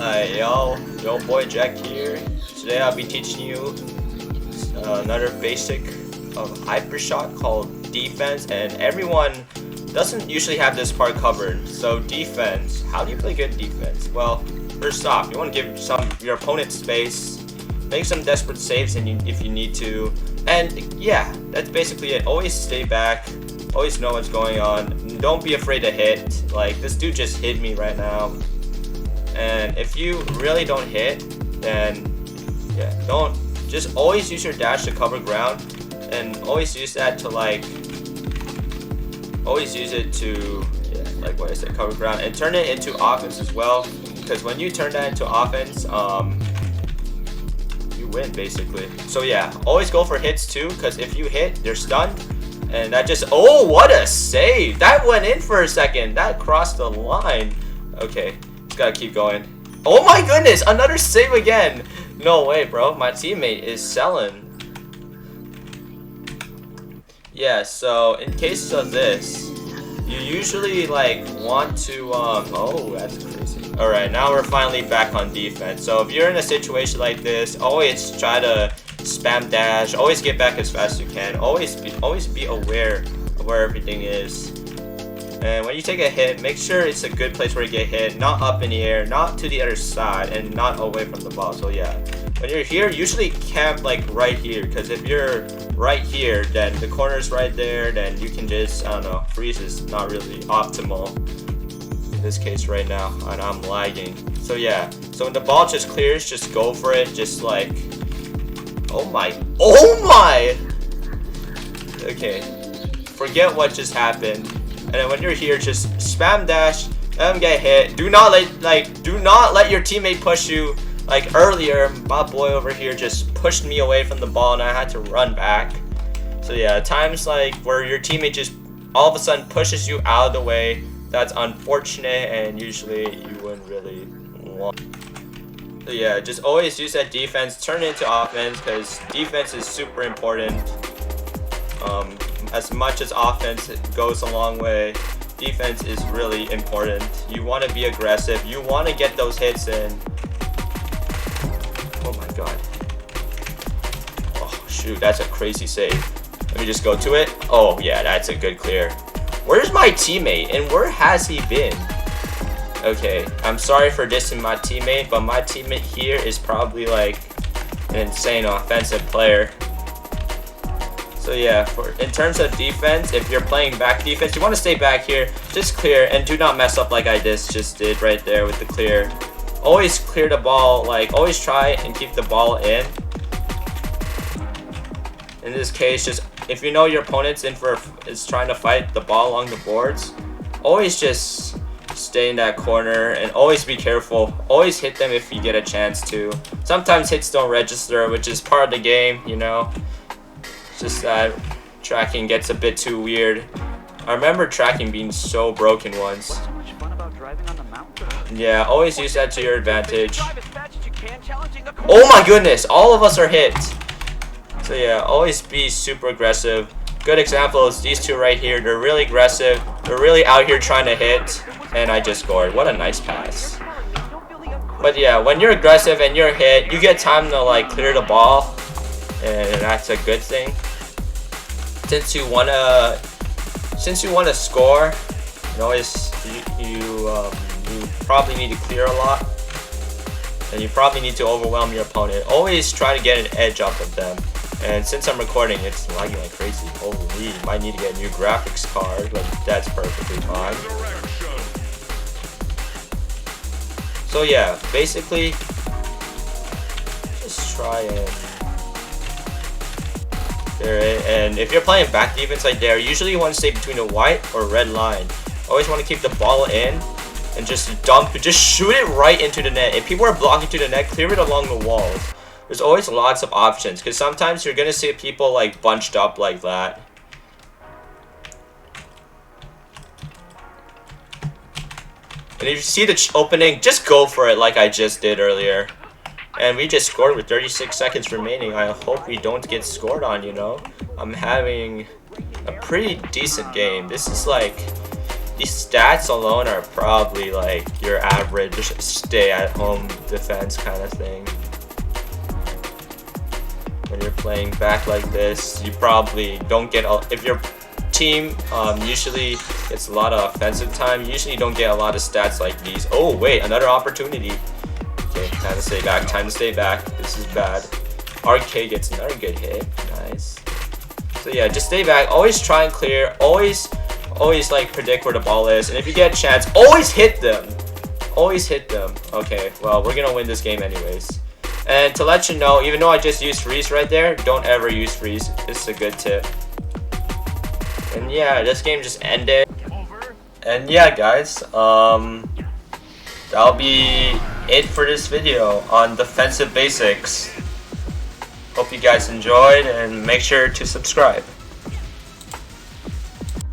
Yo boy Jack here. Today I'll be teaching you another basic of hypershot called defense, and everyone doesn't usually have this part covered. So defense, how do you play good defense? Well, first off, you want to give your opponent space, make some desperate saves if you need to, and yeah, that's basically it. Always stay back, always know what's going on, don't be afraid to hit. Like, this dude just hit me right now. And if you really don't hit, then yeah, just always use your dash to cover ground, and always use that to always use it to like what I said, cover ground, and turn it into offense as well, because when you turn that into offense, you win basically. So yeah, always go for hits too, because if you hit, they're stunned, and that just, oh, what a save! That went in for a second, that crossed the line. Okay, gotta keep going. Oh my goodness, another save again. No way, bro, my teammate is selling. Yeah, so in cases of this, you usually want to oh, that's crazy. All right, now we're finally back on defense. So if you're in a situation like this, always try to spam dash, always get back as fast as you can, always be aware of where everything is. And when you take a hit, make sure it's a good place where you get hit, not up in the air, not to the other side, and not away from the ball. So yeah, when you're here, usually camp right here, because if you're right here, then the corner's right there, then you can just, I don't know, freeze is not really optimal in this case right now, and I'm lagging. So yeah, so when the ball just clears, just go for it, just oh my, okay, forget what just happened. And then when you're here, just spam dash, let them get hit. Do not let your teammate push you. Like earlier, my boy over here just pushed me away from the ball, and I had to run back. So yeah, times where your teammate just all of a sudden pushes you out of the way, that's unfortunate, and usually you wouldn't really want. So yeah, just always use that defense, turn it into offense, because defense is super important. As much as offense goes a long way, defense is really important. You want to be aggressive. You want to get those hits in. Oh my god. Oh shoot, that's a crazy save. Let me just go to it. Oh yeah, that's a good clear. Where's my teammate, and where has he been? Okay, I'm sorry for dissing my teammate, but my teammate here is probably an insane offensive player. So yeah, in terms of defense, if you're playing back defense, you want to stay back here, just clear, and do not mess up like I just did right there with the clear. Always clear the ball, always try and keep the ball in. In this case, just if you know your opponent's is trying to fight the ball along the boards, always just stay in that corner, and always be careful. Always hit them if you get a chance to. Sometimes hits don't register, which is part of the game, you know. Just that tracking gets a bit too weird. I remember tracking being so broken once. Yeah, always use that to your advantage. Oh my goodness, all of us are hit. So yeah, always be super aggressive. Good example is these two right here. They're really aggressive. They're really out here trying to hit, and I just scored. What a nice pass. But yeah, when you're aggressive and you're hit, you get time to clear the ball, and that's a good thing. Since you wanna score, you probably need to clear a lot, and you probably need to overwhelm your opponent. Always try to get an edge off of them. And since I'm recording, it's lagging like crazy. Holy, might need to get a new graphics card, but that's perfectly fine. So yeah, basically, just try and and if you're playing back defense like there, usually you want to stay between the white or red line. Always want to keep the ball in and just shoot it right into the net. If people are blocking to the net, clear it along the walls. There's always lots of options, because sometimes you're gonna see people bunched up like that. And if you see the opening, just go for it like I just did earlier. And we just scored with 36 seconds remaining. I hope we don't get scored on, you know. I'm having a pretty decent game. This is these stats alone are probably like your average stay-at-home defense kind of thing. When you're playing back like this, you probably don't get if your team usually gets a lot of offensive time, you usually don't get a lot of stats like these. Oh wait, another opportunity. Okay, time to stay back, time to stay back. This is bad. RK gets another good hit. Nice. So yeah, just stay back. Always try and clear. Always like predict where the ball is. And if you get a chance, always hit them. Always hit them. Okay, well, we're gonna win this game anyways. And to let you know, even though I just used freeze right there, don't ever use freeze. This is a good tip. And yeah, this game just ended. And yeah, guys, that'll be it for this video on defensive basics. Hope you guys enjoyed, and make sure to subscribe.